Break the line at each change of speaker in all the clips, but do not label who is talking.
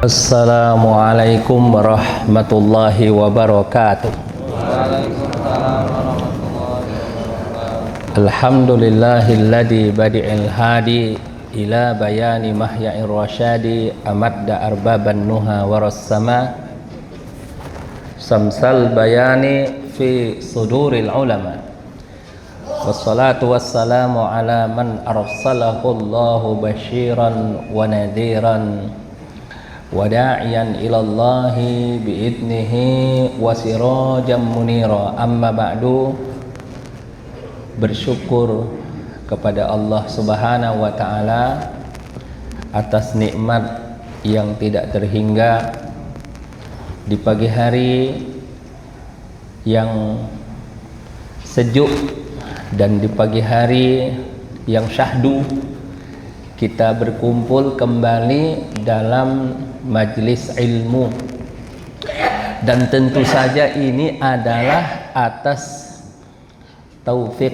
Assalamualaikum warahmatullahi wabarakatuh. Alhamdulillahilladzi badi'il hadi ila bayani mahya'ir rasyadi amadda arbaban nuha waras sama samsal bayani fi suduril ulama. Wassalatu wassalamu ala man arsalahu Allahu basyiran wa nadhiran wa da'iyan ilallahi biidnihi wa sirajan munira. Amma ba'du. Bersyukur kepada Allah Subhanahu wa ta'ala atas nikmat yang tidak terhingga di pagi hari yang sejuk dan di pagi hari yang syahdu kita berkumpul kembali dalam majlis ilmu, dan tentu saja ini adalah atas taufik,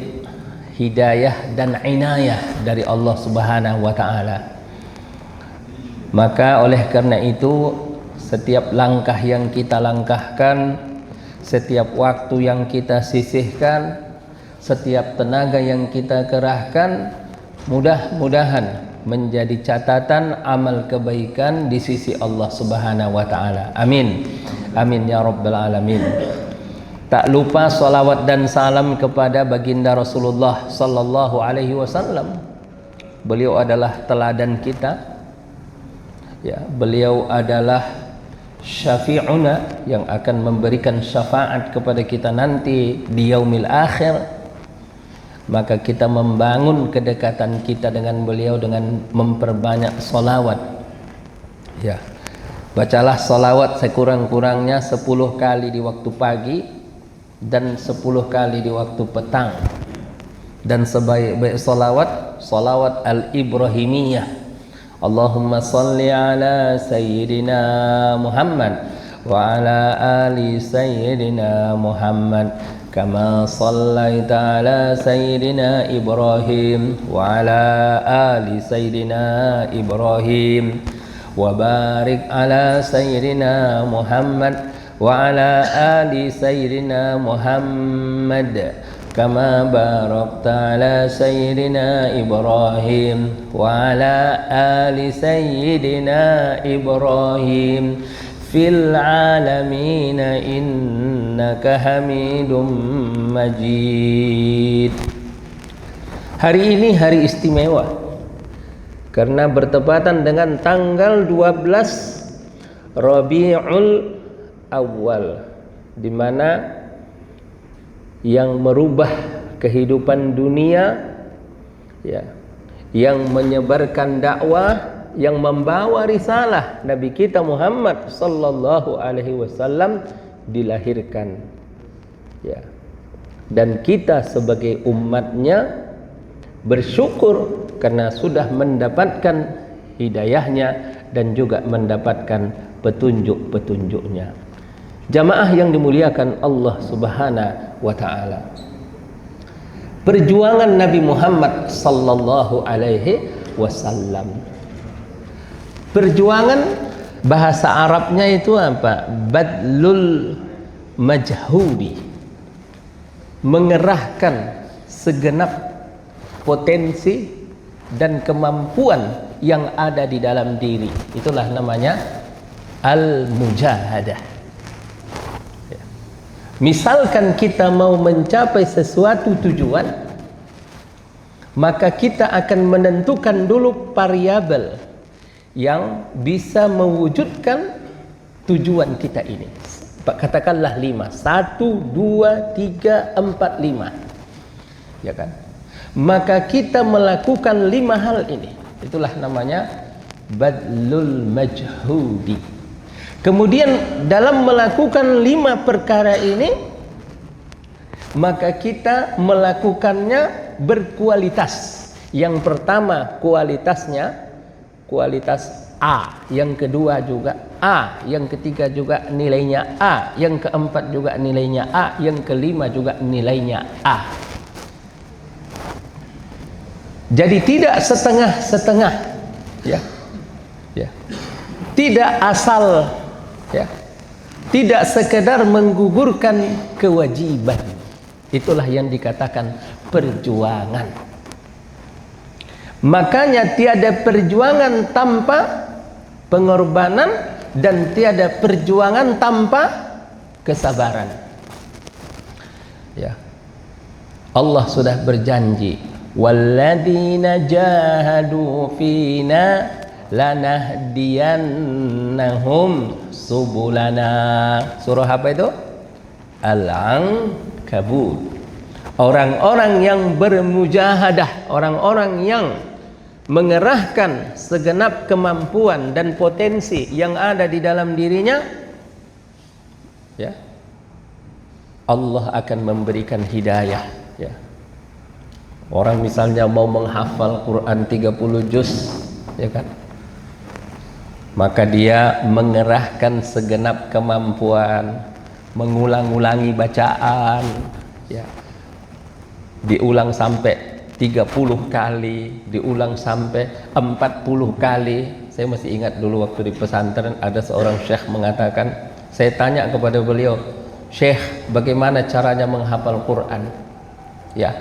hidayah dan inayah dari Allah Subhanahu wa ta'ala. Maka oleh karena itu setiap langkah yang kita langkahkan, setiap waktu yang kita sisihkan, setiap tenaga yang kita kerahkan, mudah-mudahan menjadi catatan amal kebaikan di sisi Allah Subhanahu wa ta'ala. Amin. Amin ya rabbal alamin. Tak lupa salawat dan salam kepada baginda Rasulullah sallallahu alaihi wasallam. Beliau adalah teladan kita. Ya, beliau adalah syafi'una yang akan memberikan syafaat kepada kita nanti di yaumil akhir. Maka kita membangun kedekatan kita dengan beliau dengan memperbanyak salawat. Ya. Bacalah salawat sekurang-kurangnya 10 kali di waktu pagi dan 10 kali di waktu petang. Dan sebaik-baik salawat al-Ibrahimiyah. Allahumma salli ala sayyidina Muhammad wa ala ali sayyidina Muhammad kama sallaita ala sayyidina Ibrahim wa ala ali sayyidina Ibrahim wa barik ala sayyidina Muhammad wa ala ali sayyidina Muhammad kama barakta ala sayyidina Ibrahim wa ala ali sayyidina Ibrahim fil alamin innaka hamidum majid. Hari ini hari istimewa karena bertepatan dengan tanggal 12 Rabiul Awal, di mana yang merubah kehidupan dunia, ya, yang menyebarkan dakwah, yang membawa risalah Nabi kita Muhammad sallallahu alaihi wasallam dilahirkan, ya. Dan kita sebagai umatnya bersyukur karena sudah mendapatkan hidayahnya dan juga mendapatkan petunjuk-petunjuknya. Jamaah yang dimuliakan Allah Subhanahu wa ta'ala, perjuangan Nabi Muhammad sallallahu alaihi wasallam, perjuangan bahasa Arabnya itu apa? Badlul majhudi, mengerahkan segenap potensi dan kemampuan yang ada di dalam diri. Itulah namanya al-mujahadah. Ya. Misalkan kita mau mencapai sesuatu tujuan, maka kita akan menentukan dulu variabel yang bisa mewujudkan tujuan kita ini. Katakanlah 5, 1, 2, 3, 4, 5, ya kan? Maka kita melakukan 5 hal ini. Itulah namanya badlul majhudi. Kemudian dalam melakukan 5 perkara ini, maka kita melakukannya berkualitas. Yang pertama kualitasnya kualitas A, yang kedua juga A, yang ketiga juga nilainya A, yang keempat juga nilainya A, yang kelima juga nilainya A. Jadi tidak setengah-setengah, ya. tidak asal, ya, tidak sekedar menggugurkan kewajiban. Itulah yang dikatakan perjuangan. Makanya tiada perjuangan tanpa pengorbanan dan tiada perjuangan tanpa kesabaran. Ya. Allah sudah berjanji, walladzina jahadu fina lanahdiyannahum subulana. Surah apa itu? Al-Ankabut. Orang-orang yang bermujahadah, orang-orang yang mengerahkan segenap kemampuan dan potensi yang ada di dalam dirinya, ya, Allah akan memberikan hidayah, ya. Orang misalnya mau menghafal Quran 30 juz, ya kan, maka dia mengerahkan segenap kemampuan, mengulang-ulangi bacaan, ya, diulang sampai 30 kali, diulang sampai 40 kali. Saya masih ingat dulu waktu di pesantren ada seorang syekh mengatakan, saya tanya kepada beliau, "Syekh, bagaimana caranya menghafal Quran?" Ya,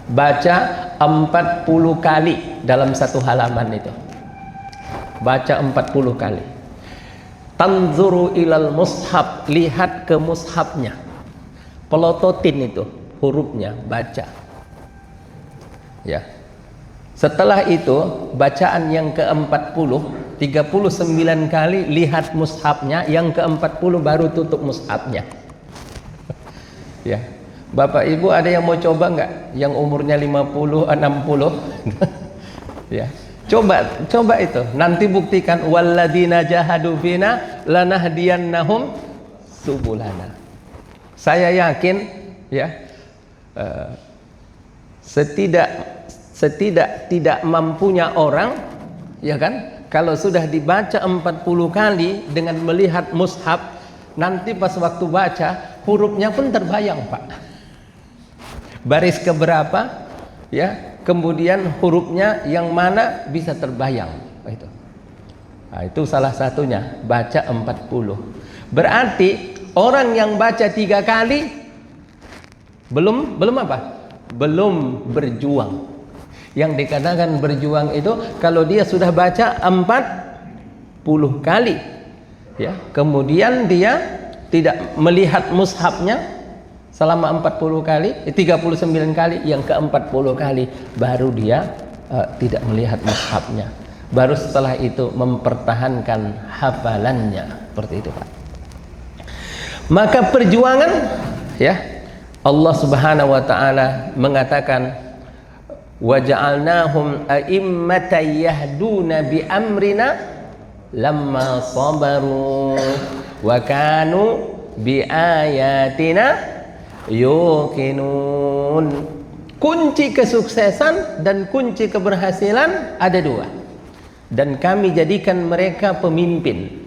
baca 40 kali dalam satu halaman itu. Baca 40 kali. Tanzuru ilal mushaf, lihat ke mushafnya. Pelototin itu hurufnya, baca. Ya. Setelah itu bacaan yang ke-40, 39 kali lihat mushafnya, yang ke-40 baru tutup mushafnya. Ya. Bapak Ibu ada yang mau coba nggak? Yang umurnya 50, 60? Ya. Coba itu. Nanti buktikan, walladzina jahadu fina lanahdiyannahum subulana. Saya yakin, ya, tidak mampunya orang, ya kan, kalau sudah dibaca 40 kali dengan melihat mushaf, nanti pas waktu baca hurufnya pun terbayang, Pak. Baris keberapa, ya, kemudian hurufnya yang mana bisa terbayang. Itu. Nah, itu salah satunya, baca 40. Berarti orang yang baca 3 kali belum apa? Belum berjuang. Yang dikatakan berjuang itu kalau dia sudah baca 40 kali, ya, kemudian dia tidak melihat mushafnya selama 40 kali, 39 kali, yang ke-40 kali baru dia tidak melihat mushafnya. Baru setelah itu mempertahankan hafalannya. Seperti itu, Pak. Maka perjuangan, ya, Allah Subhanahu wa taala mengatakan, waja'alnahum a'immatan yahduna bi amrina lamma sabaru wa kanu bi ayatina yuqinun. Kunci kesuksesan dan kunci keberhasilan ada 2. Dan kami jadikan mereka pemimpin.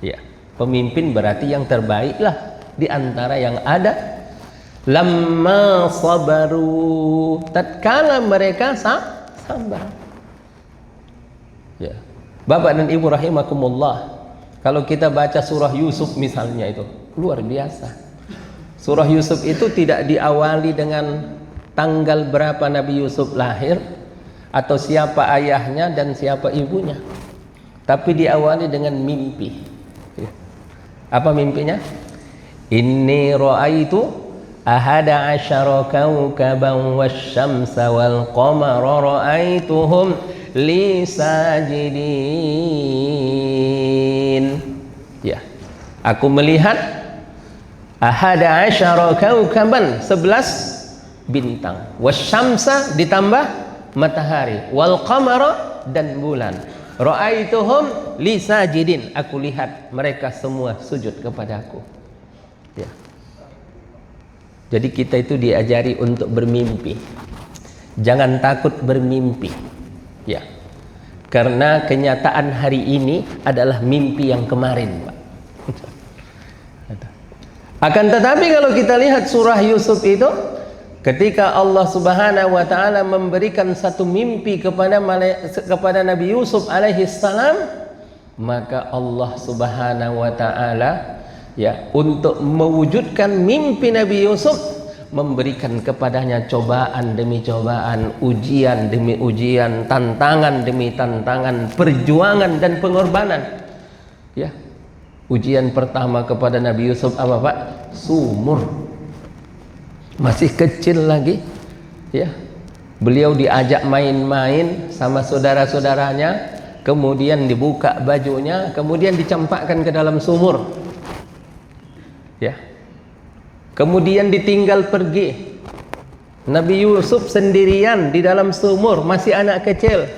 Ya, pemimpin berarti yang terbaiklah di antara yang ada. Lamma sabaru, tatkala mereka sabar. Ya. Bapak dan Ibu rahimakumullah, kalau kita baca surah Yusuf misalnya, itu luar biasa. Surah Yusuf itu tidak diawali dengan tanggal berapa Nabi Yusuf lahir atau siapa ayahnya dan siapa ibunya, tapi diawali dengan mimpi. Ya. Apa mimpinya? Inni ra'aitu ahada asyara kawkaban wasyamsa wal qamara ra'aituhum li sajidin. Ya, aku melihat ahada asyara kawkaban, 11 bintang, wasyamsa ditambah matahari, wal qamara dan bulan, ra'aituhum li sajidin, aku lihat mereka semua sujud kepadaku. Ya. Jadi kita itu diajari untuk bermimpi. Jangan takut bermimpi, ya. Karena kenyataan hari ini adalah mimpi yang kemarin, Pak. Akan tetapi kalau kita lihat surah Yusuf itu, ketika Allah Subhanahu wa taala memberikan satu mimpi kepada Nabi Yusuf alaihi salam, Maka Allah Subhanahu wa taala ya untuk mewujudkan mimpi Nabi Yusuf memberikan kepadanya cobaan demi cobaan, ujian demi ujian, tantangan demi tantangan, perjuangan dan pengorbanan. Ya. Ujian pertama kepada Nabi Yusuf apa, Pak? Sumur. Masih kecil lagi. Ya. Beliau diajak main-main sama saudara-saudaranya, kemudian dibuka bajunya, kemudian dicampakkan ke dalam sumur. Ya. Kemudian ditinggal pergi. Nabi Yusuf sendirian di dalam sumur, masih anak kecil.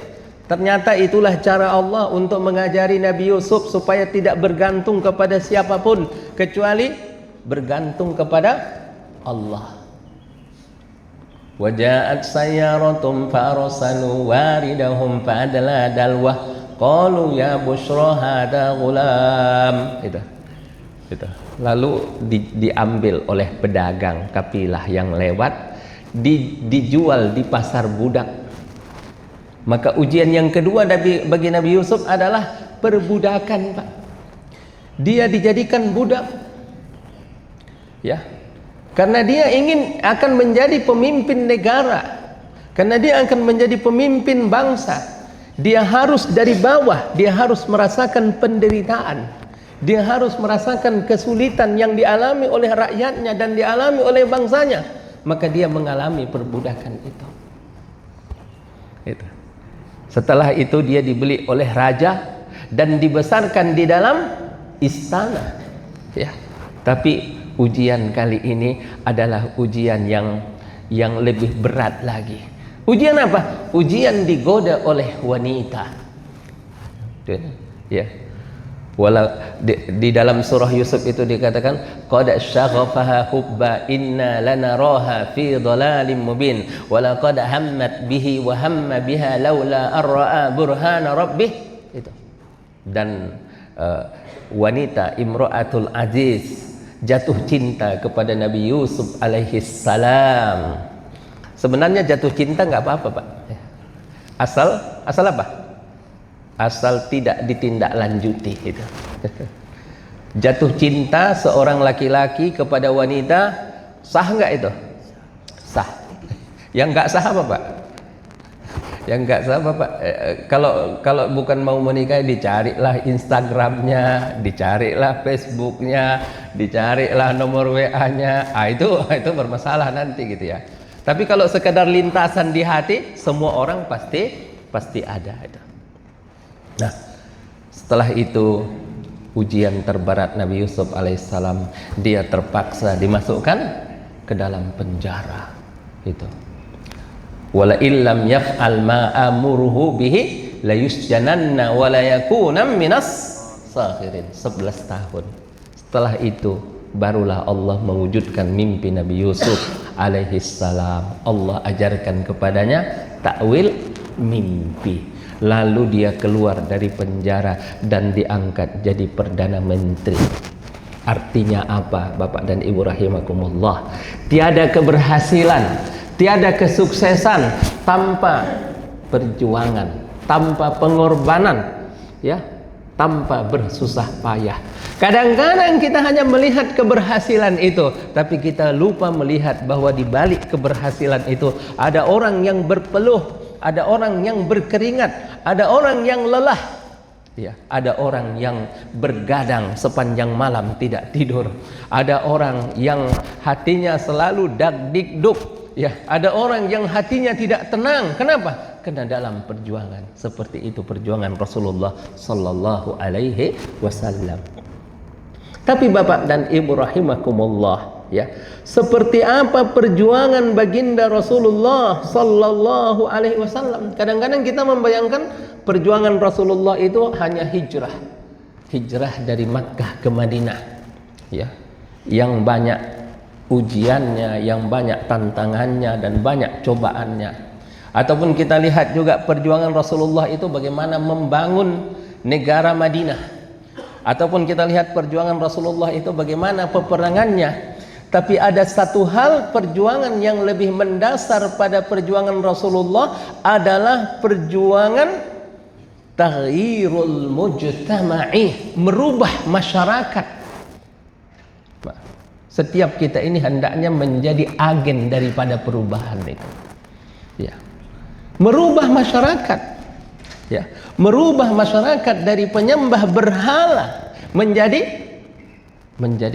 Ternyata itulah cara Allah untuk mengajari Nabi Yusuf supaya tidak bergantung kepada siapapun kecuali bergantung kepada Allah. Waja'at sayyaratun farsalu waridahum fadla dalwah qalu ya busyra hada ghulam. Itu. Lalu diambil oleh pedagang kafilah yang lewat, dijual di pasar budak. Maka ujian yang kedua bagi Nabi Yusuf adalah perbudakan, Pak. Dia dijadikan budak. Ya. Karena dia akan menjadi pemimpin negara. Karena dia akan menjadi pemimpin bangsa. Dia harus dari bawah, dia harus merasakan penderitaan. Dia harus merasakan kesulitan yang dialami oleh rakyatnya dan dialami oleh bangsanya. Maka dia mengalami perbudakan itu. Setelah itu dia dibeli oleh raja dan dibesarkan di dalam istana. Ya. Tapi ujian kali ini adalah ujian yang lebih berat lagi. Ujian apa? Ujian digoda oleh wanita. Ya. Walau di dalam surah Yusuf itu dikatakan qad syaghafaha hubba inna lanaraha fi dhalalin mubin wa laqad hammat bihi wa hamma biha laula arra'a burhana rabbih. Itu. Dan wanita Imra'atul Aziz jatuh cinta kepada Nabi Yusuf alaihi salam. Sebenarnya jatuh cinta nggak apa-apa, Pak. Asal apa? Asal tidak ditindaklanjuti itu. Jatuh cinta seorang laki-laki kepada wanita sah nggak itu? Sah. Yang nggak sah apa, Pak? Yang nggak sah apa, Pak? Kalau bukan mau menikah, dicarilah Instagramnya, dicarilah Facebooknya, dicarilah nomor WA-nya. Itu bermasalah nanti gitu ya. Tapi kalau sekedar lintasan di hati, semua orang pasti ada itu. Nah, setelah itu ujian terberat Nabi Yusuf alaihissalam, dia terpaksa dimasukkan ke dalam penjara. Itu. Wala illam yaf'al ma amuruhu bihi la yusjananna wa la yakuna minas sakhirin. 11 tahun. Setelah itu barulah Allah mewujudkan mimpi Nabi Yusuf alaihissalam. Allah ajarkan kepadanya takwil mimpi. Lalu dia keluar dari penjara dan diangkat jadi Perdana Menteri. Artinya apa, Bapak dan Ibu rahimakumullah? Tiada keberhasilan, tiada kesuksesan tanpa perjuangan, tanpa pengorbanan, ya, tanpa bersusah payah. Kadang-kadang kita hanya melihat keberhasilan itu, tapi kita lupa melihat bahwa di balik keberhasilan itu ada orang yang berpeluh, ada orang yang berkeringat, ada orang yang lelah, ya, ada orang yang bergadang sepanjang malam tidak tidur, ada orang yang hatinya selalu dagdikduk, ya, ada orang yang hatinya tidak tenang. Kenapa? Karena dalam perjuangan seperti itu, perjuangan Rasulullah Sallallahu Alaihi Wasallam. Tapi Bapak dan Ibu rahimakumullah, ya, seperti apa perjuangan baginda Rasulullah Sallallahu Alaihi Wasallam? Kadang-kadang kita membayangkan perjuangan Rasulullah itu hanya hijrah dari Makkah ke Madinah, ya, yang banyak ujiannya, yang banyak tantangannya dan banyak cobaannya. Ataupun kita lihat juga perjuangan Rasulullah itu bagaimana membangun negara Madinah. Ataupun kita lihat perjuangan Rasulullah itu bagaimana peperangannya. Tapi ada satu hal perjuangan yang lebih mendasar pada perjuangan Rasulullah adalah perjuangan taghyirul mujtama'i, merubah masyarakat. Setiap kita ini hendaknya menjadi agen daripada perubahan itu. Ya. Merubah masyarakat. Ya. Merubah masyarakat dari penyembah berhala menjadi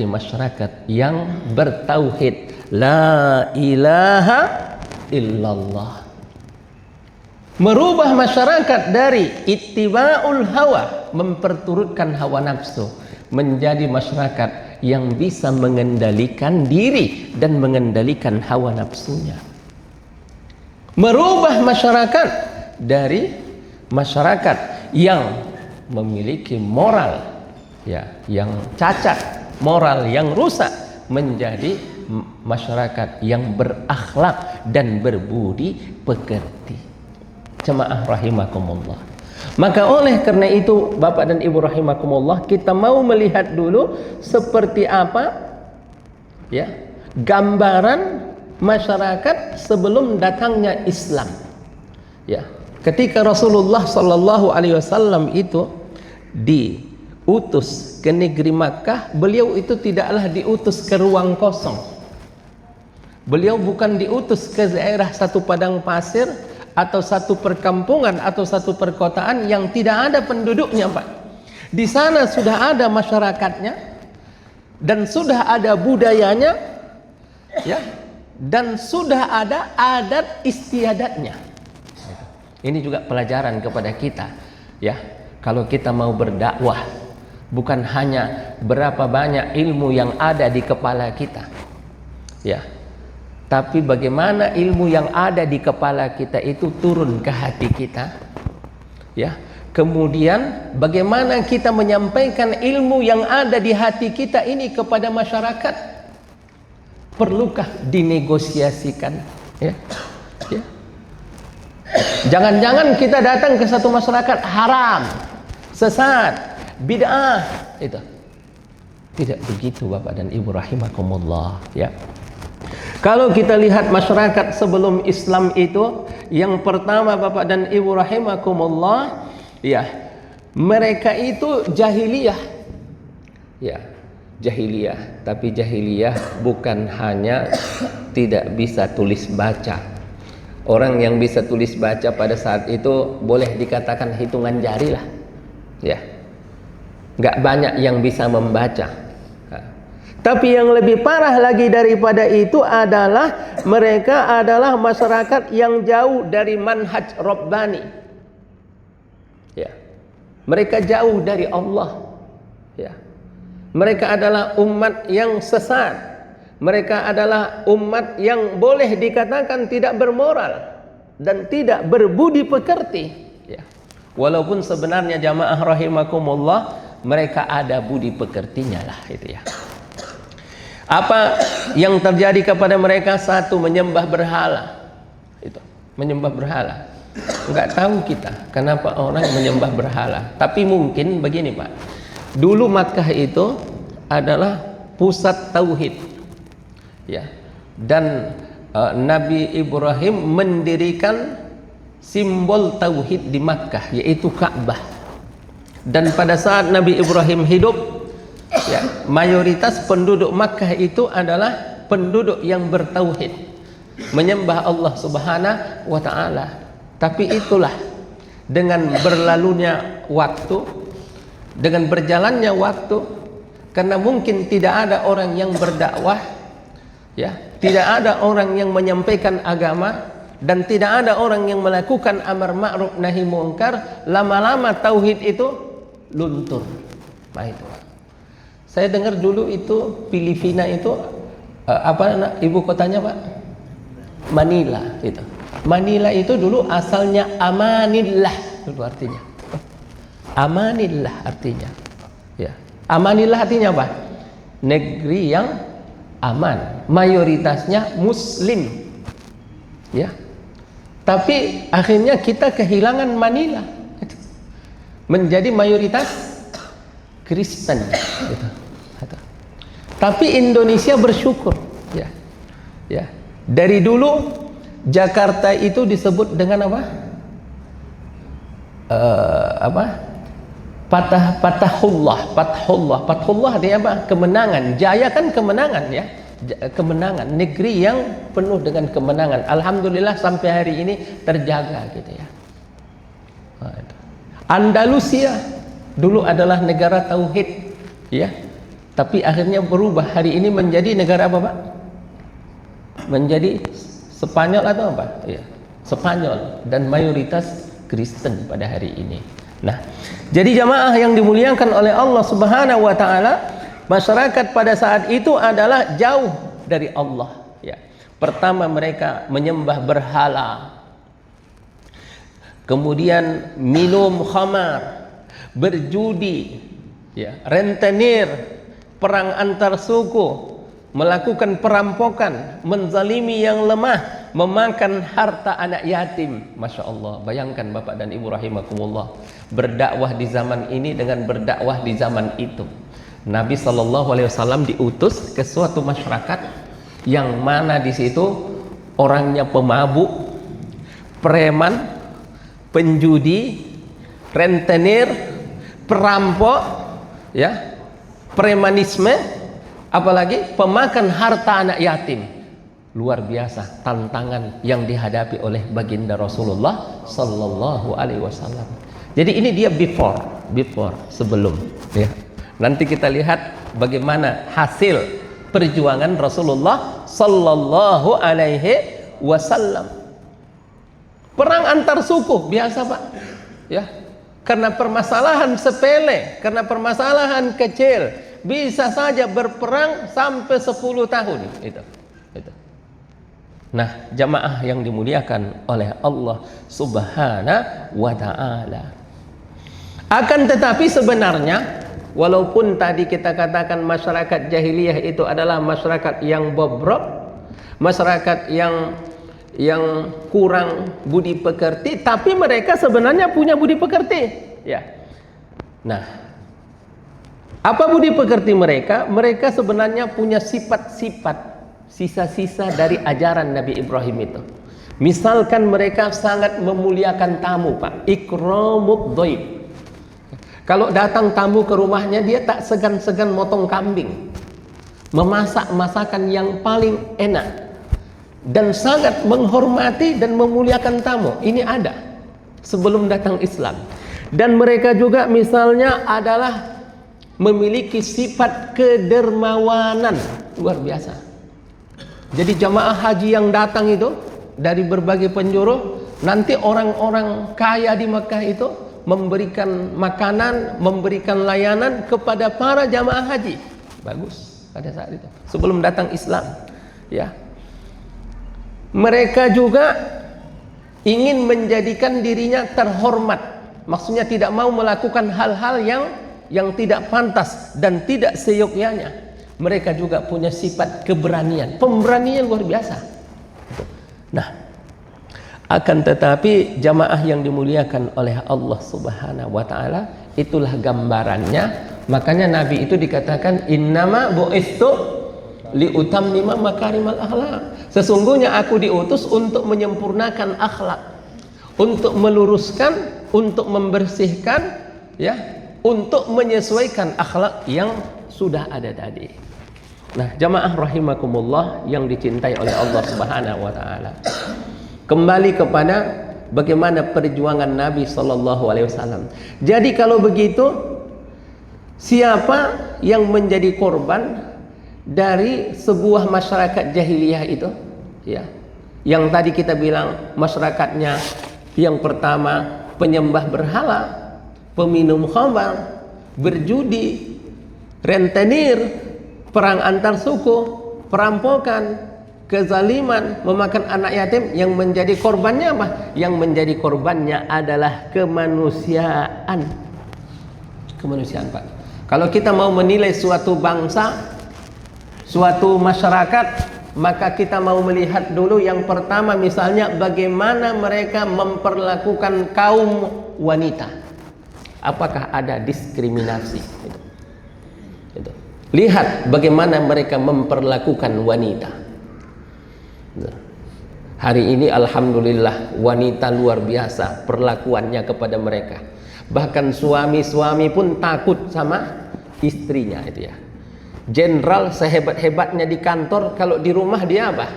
masyarakat yang bertauhid, la ilaha illallah. Merubah masyarakat dari ittiba'ul hawa, memperturutkan hawa nafsu, menjadi masyarakat yang bisa mengendalikan diri dan mengendalikan hawa nafsunya. Merubah masyarakat dari masyarakat yang memiliki moral, ya, yang cacat, moral yang rusak, menjadi masyarakat yang berakhlak dan berbudi pekerti. Jemaah rahimakumullah. Maka oleh karena itu Bapak dan Ibu rahimakumullah, kita mau melihat dulu seperti apa, ya, gambaran masyarakat sebelum datangnya Islam. Ya, ketika Rasulullah sallallahu alaihi wasallam itu diutus ke negeri Makkah, beliau itu tidaklah diutus ke ruang kosong. Beliau bukan diutus ke daerah satu padang pasir atau satu perkampungan atau satu perkotaan yang tidak ada penduduknya, Pak. Di sana sudah ada masyarakatnya dan sudah ada budayanya, ya, dan sudah ada adat istiadatnya. Ini juga pelajaran kepada kita, ya. Kalau kita mau berdakwah, bukan hanya berapa banyak ilmu yang ada di kepala kita, ya, tapi bagaimana ilmu yang ada di kepala kita itu turun ke hati kita, ya. Kemudian bagaimana kita menyampaikan ilmu yang ada di hati kita ini kepada masyarakat? Perlukah dinegosiasikan, ya? Ya. Jangan-jangan kita datang ke satu masyarakat haram, sesat, bid'ah, itu. Tidak begitu Bapak dan Ibu rahimakumullah, ya. Kalau kita lihat masyarakat sebelum Islam itu, yang pertama Bapak dan Ibu rahimakumullah, ya, mereka itu jahiliyah. Ya, jahiliyah. Tapi jahiliyah bukan hanya tidak bisa tulis baca. Orang yang bisa tulis baca pada saat itu boleh dikatakan hitungan jari lah. Ya. Nggak banyak yang bisa membaca. Tapi yang lebih parah lagi daripada itu adalah mereka adalah masyarakat yang jauh dari manhaj Rabbani. Ya. Mereka jauh dari Allah. Ya. Mereka adalah umat yang sesat. Mereka adalah umat yang boleh dikatakan tidak bermoral dan tidak berbudi pekerti. Ya. Walaupun sebenarnya jamaah rahimakumullah, mereka ada budi pekertinya lah, itu ya. Apa yang terjadi kepada mereka? Satu, menyembah berhala. Itu, menyembah berhala. Enggak tahu kita kenapa orang menyembah berhala. Tapi mungkin begini, Pak. Dulu Makkah itu adalah pusat tauhid. Ya. Dan Nabi Ibrahim mendirikan simbol tauhid di Makkah, yaitu Ka'bah. Dan pada saat Nabi Ibrahim hidup, ya, mayoritas penduduk Makkah itu adalah penduduk yang bertauhid, menyembah Allah Subhanahu wa ta'ala. Tapi itulah, dengan berlalunya waktu, dengan berjalannya waktu, karena mungkin tidak ada orang yang berdakwah, ya, tidak ada orang yang menyampaikan agama, dan tidak ada orang yang melakukan amar ma'ruf nahi munkar, lama-lama tauhid itu luntur. Nah itu. Saya dengar dulu itu Filipina itu apa ibu kotanya, Pak? Manila itu. Manila itu dulu asalnya amanillah, itu artinya. Amanillah artinya. Ya. Amanillah artinya apa? Negeri yang aman. Mayoritasnya muslim. Ya. Tapi akhirnya kita kehilangan Manila. Menjadi mayoritas Kristen, gitu. Tapi Indonesia bersyukur, ya, ya. Dari dulu Jakarta itu disebut dengan apa? Fathullah dia apa? Kemenangan. Jaya kan kemenangan ya. Kemenangan, negeri yang penuh dengan kemenangan. Alhamdulillah sampai hari ini terjaga gitu ya. Andalusia dulu adalah negara tauhid ya. Tapi akhirnya berubah hari ini menjadi negara apa, Pak? Menjadi Spanyol atau apa? Ya, Spanyol dan mayoritas Kristen pada hari ini. Nah, jadi jamaah yang dimuliakan oleh Allah Subhanahu wa taala, masyarakat pada saat itu adalah jauh dari Allah ya. Pertama mereka menyembah berhala. Kemudian minum khamar, berjudi, ya, rentenir, perang antar suku, melakukan perampokan, menzalimi yang lemah, memakan harta anak yatim. Masya Allah, bayangkan Bapak dan Ibu rahimakumullah, berdakwah di zaman ini dengan berdakwah di zaman itu. Nabi SAW diutus ke suatu masyarakat yang mana di situ orangnya pemabuk, preman, penjudi, rentenir, perampok, ya, premanisme, apalagi pemakan harta anak yatim. Luar biasa tantangan yang dihadapi oleh baginda Rasulullah Sallallahu Alaihi Wasallam. Jadi ini dia before sebelum, ya. Nanti kita lihat bagaimana hasil perjuangan Rasulullah Sallallahu Alaihi Wasallam. Perang antar suku biasa, Pak, ya. Karena permasalahan sepele, karena permasalahan kecil, bisa saja berperang sampai 10 tahun itu. Nah, jamaah yang dimuliakan oleh Allah Subhanahu wa taala. Akan tetapi sebenarnya walaupun tadi kita katakan masyarakat jahiliyah itu adalah masyarakat yang bobrok, masyarakat yang kurang budi pekerti, tapi mereka sebenarnya punya budi pekerti, ya. Nah, apa budi pekerti mereka? Mereka sebenarnya punya sifat-sifat, sisa-sisa dari ajaran Nabi Ibrahim itu. Misalkan mereka sangat memuliakan tamu, Pak. Ikramud dhaif. Kalau datang tamu ke rumahnya, dia tak segan-segan motong kambing, memasak masakan yang paling enak, dan sangat menghormati dan memuliakan tamu. Ini ada sebelum datang Islam. Dan mereka juga misalnya adalah memiliki sifat kedermawanan luar biasa. Jadi jamaah haji yang datang itu dari berbagai penjuru, nanti orang-orang kaya di Mekah itu memberikan makanan, memberikan layanan kepada para jamaah haji. Bagus pada saat itu sebelum datang Islam, ya. Mereka juga ingin menjadikan dirinya terhormat. Maksudnya tidak mau melakukan hal-hal yang tidak pantas dan tidak seyogyanya. Mereka juga punya sifat keberanian, pemberanian luar biasa. Nah, akan tetapi jamaah yang dimuliakan oleh Allah Subhanahu wa taala, itulah gambarannya. Makanya Nabi itu dikatakan innama bu'istu liutammima makarimal akhlak. Sesungguhnya aku diutus untuk menyempurnakan akhlak, untuk meluruskan, untuk membersihkan, ya, untuk menyesuaikan akhlak yang sudah ada tadi. Nah, jamaah rahimakumullah yang dicintai oleh Allah Subhanahu wa taala. Kembali kepada bagaimana perjuangan Nabi sallallahu alaihi wasallam. Jadi kalau begitu, siapa yang menjadi korban dari sebuah masyarakat jahiliyah itu, ya, yang tadi kita bilang masyarakatnya yang pertama penyembah berhala, peminum khamar, berjudi, rentenir, perang antar suku, perampokan, kezaliman, memakan anak yatim. Yang menjadi korbannya apa? Yang menjadi korbannya adalah kemanusiaan. Kemanusiaan, Pak. Kalau kita mau menilai suatu bangsa, suatu masyarakat, maka kita mau melihat dulu yang pertama misalnya bagaimana mereka memperlakukan kaum wanita. Apakah ada diskriminasi? Itu. Lihat bagaimana mereka memperlakukan wanita. Hari ini alhamdulillah wanita luar biasa perlakuannya kepada mereka. Bahkan suami-suami pun takut sama istrinya itu ya. Jenderal sehebat-hebatnya di kantor, kalau di rumah dia apa?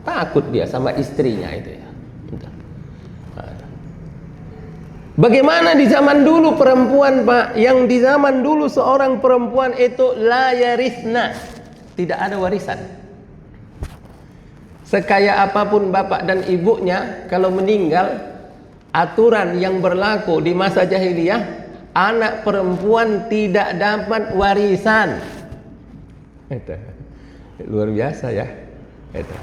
Takut dia sama istrinya itu ya. Bagaimana di zaman dulu perempuan, Pak? Yang di zaman dulu seorang perempuan itu la yarisna, tidak ada warisan. Sekaya apapun bapak dan ibunya, kalau meninggal, aturan yang berlaku di masa jahiliyah, anak perempuan tidak dapat warisan. Itu luar biasa ya. Itu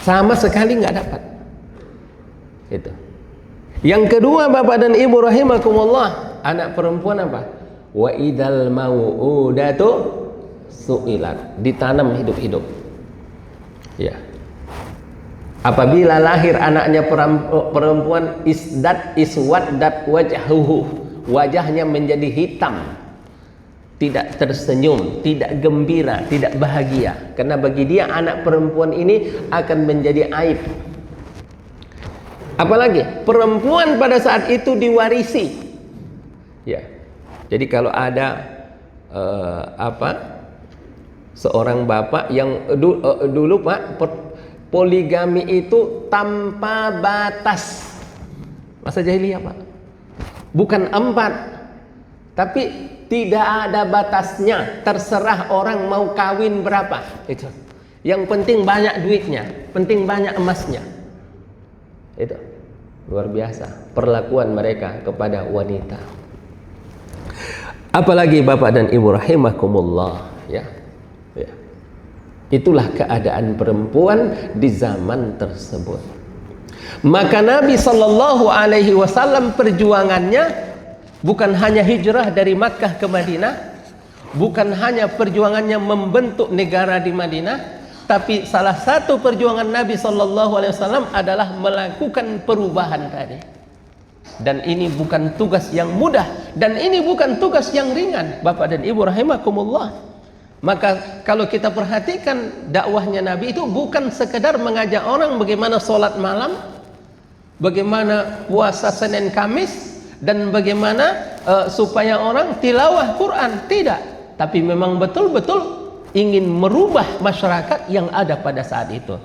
sama sekali nggak dapat. Itu. Yang kedua, bapak dan ibu rahimakumullah, anak perempuan apa? Wa idal mau'udatu su'ilat, ditanam hidup-hidup. Ya. Apabila lahir anaknya perempuan, iswaddat wajhuhu, wajahnya menjadi hitam, tidak tersenyum, tidak gembira, tidak bahagia, karena bagi dia anak perempuan ini akan menjadi aib. Apalagi perempuan pada saat itu diwarisi. Ya. Jadi kalau ada seorang bapak yang dulu Pak, poligami itu tanpa batas. Masa jahiliyah Pak. Bukan 4, tapi tidak ada batasnya. Terserah orang mau kawin berapa. Itu. Yang penting banyak duitnya, penting banyak emasnya. Itu luar biasa perlakuan mereka kepada wanita. Apalagi bapak dan ibu rahimakumullah, ya. Ya. Itulah keadaan perempuan di zaman tersebut. Maka Nabi sallallahu alaihi wasallam perjuangannya bukan hanya hijrah dari Makkah ke Madinah, bukan hanya perjuangannya membentuk negara di Madinah, tapi salah satu perjuangan Nabi sallallahu alaihi wasallam adalah melakukan perubahan tadi. Dan ini bukan tugas yang mudah, dan ini bukan tugas yang ringan, bapak dan ibu rahimakumullah. Maka kalau kita perhatikan dakwahnya Nabi itu bukan sekedar mengajak orang bagaimana sholat malam, bagaimana puasa Senin Kamis, dan bagaimana supaya orang tilawah Quran, tidak. Tapi memang betul-betul ingin merubah masyarakat yang ada pada saat itu.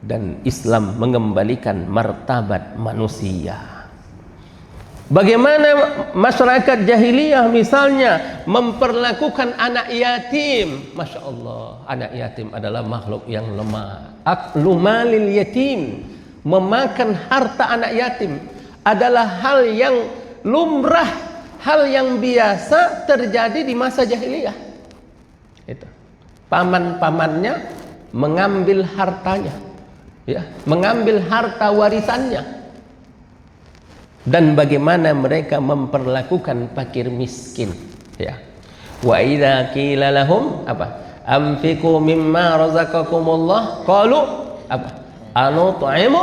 Dan Islam mengembalikan martabat manusia. Bagaimana masyarakat jahiliyah misalnya memperlakukan anak yatim. Masya Allah, anak yatim adalah makhluk yang lemah. Aklu malil yatim, memakan harta anak yatim adalah hal yang lumrah, hal yang biasa terjadi di masa jahiliyah. Itu. Paman-pamannya mengambil hartanya, ya, mengambil harta warisannya. Dan bagaimana mereka memperlakukan fakir miskin, ya. Wa idza qila lahum anfiqu mimma razaqakumullah qalu anut'imu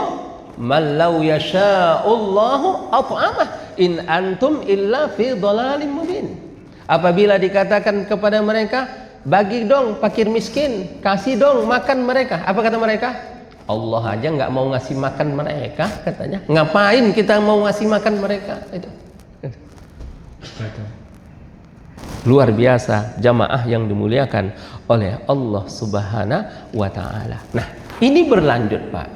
man law yasha'ullahu at'amah in antum illa fi dhalalin mubin. Apabila dikatakan kepada mereka, bagi dong fakir miskin, kasih dong makan mereka, apa kata mereka? Allah aja nggak mau ngasih makan mereka, katanya. Ngapain kita mau ngasih makan mereka? Itu. Luar biasa jamaah yang dimuliakan oleh Allah Subhanahu wa taala. Nah, ini berlanjut, Pak.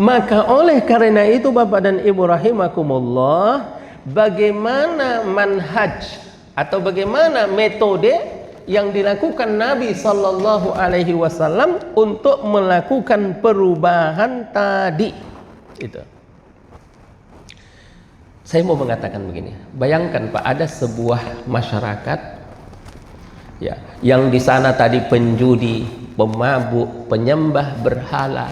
Maka oleh karena itu bapak dan ibu rahimakumullah, bagaimana manhaj atau bagaimana metode yang dilakukan Nabi sallallahu alaihi wasallam untuk melakukan perubahan tadi. Itu. Saya mau mengatakan begini, bayangkan Pak, ada sebuah masyarakat, ya, yang di sana tadi penjudi, pemabuk, penyembah berhala,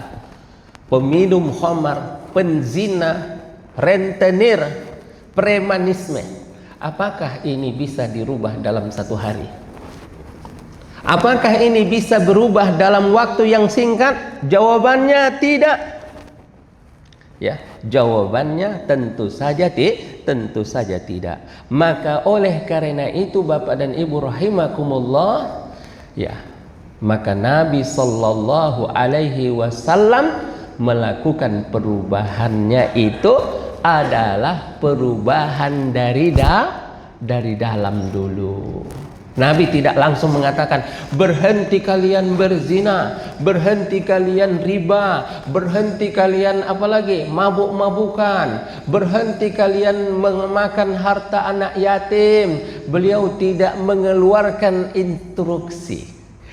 peminum khamar, penzina, rentenir, premanisme. Apakah ini bisa dirubah dalam satu hari? Apakah ini bisa berubah dalam waktu yang singkat? Jawabannya tidak. Ya, jawabannya tentu saja tidak. Maka oleh karena itu bapak dan ibu rahimakumullah, ya, Maka Nabi sallallahu alaihi wasallam melakukan perubahannya itu adalah perubahan dari dalam dulu. Nabi tidak langsung mengatakan berhenti kalian berzina, berhenti kalian riba, berhenti kalian apalagi mabuk-mabukan, berhenti kalian memakan harta anak yatim. Beliau tidak mengeluarkan instruksi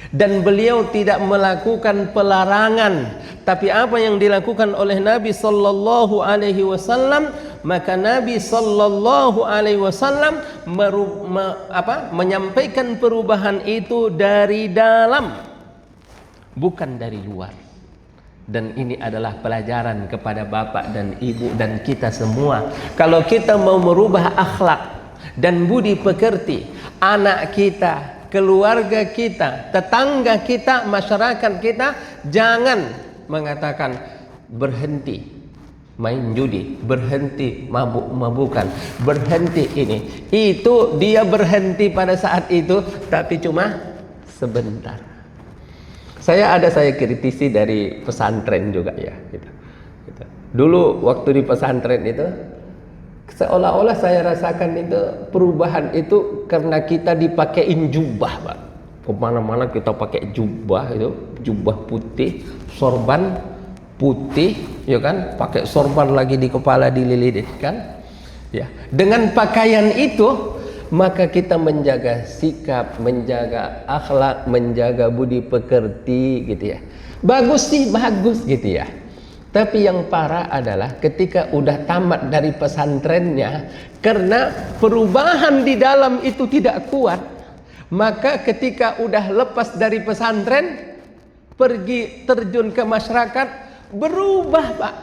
dan beliau tidak melakukan pelarangan. Tapi apa yang dilakukan oleh Nabi sallallahu alaihi wasallam, maka Nabi sallallahu alaihi wasallam menyampaikan perubahan itu dari dalam, bukan dari luar. Dan ini adalah pelajaran kepada bapak dan ibu dan kita semua. Kalau kita mau merubah akhlak dan budi pekerti anak kita, keluarga kita, tetangga kita, masyarakat kita, jangan mengatakan berhenti main judi, berhenti mabuk-mabukan, berhenti ini. Itu dia berhenti pada saat itu, tapi cuma sebentar. Saya kritisi dari pesantren juga ya. Gitu. Dulu waktu di pesantren itu, seolah-olah saya rasakan itu perubahan itu karena kita dipakein jubah, Pak. Kemana-mana kita pakai jubah itu, jubah putih, sorban putih, ya kan? Pakai sorban lagi di kepala dililitkan, ya. Dengan pakaian itu, maka kita menjaga sikap, menjaga akhlak, menjaga budi pekerti, gitu ya. Bagus sih, bagus gitu ya. Tapi yang parah adalah ketika udah tamat dari pesantrennya, karena perubahan di dalam itu tidak kuat, maka ketika udah lepas dari pesantren, pergi terjun ke masyarakat, berubah, Pak.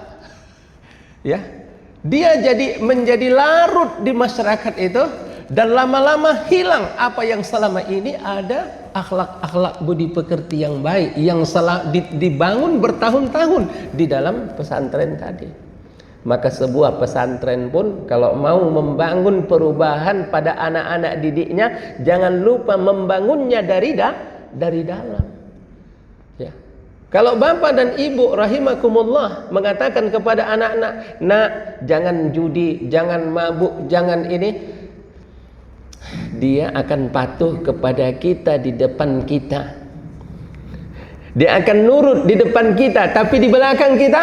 Ya, dia menjadi larut di masyarakat itu, dan lama-lama hilang apa yang selama ini ada akhlak-akhlak budi pekerti yang baik yang dibangun bertahun-tahun di dalam pesantren tadi. Maka sebuah pesantren pun kalau mau membangun perubahan pada anak-anak didiknya, jangan lupa membangunnya dari dalam. Ya. Kalau bapak dan ibu rahimakumullah mengatakan kepada anak-anak, nak, jangan judi, jangan mabuk, jangan ini, dia akan patuh kepada kita di depan kita. Dia akan nurut di depan kita, tapi di belakang kita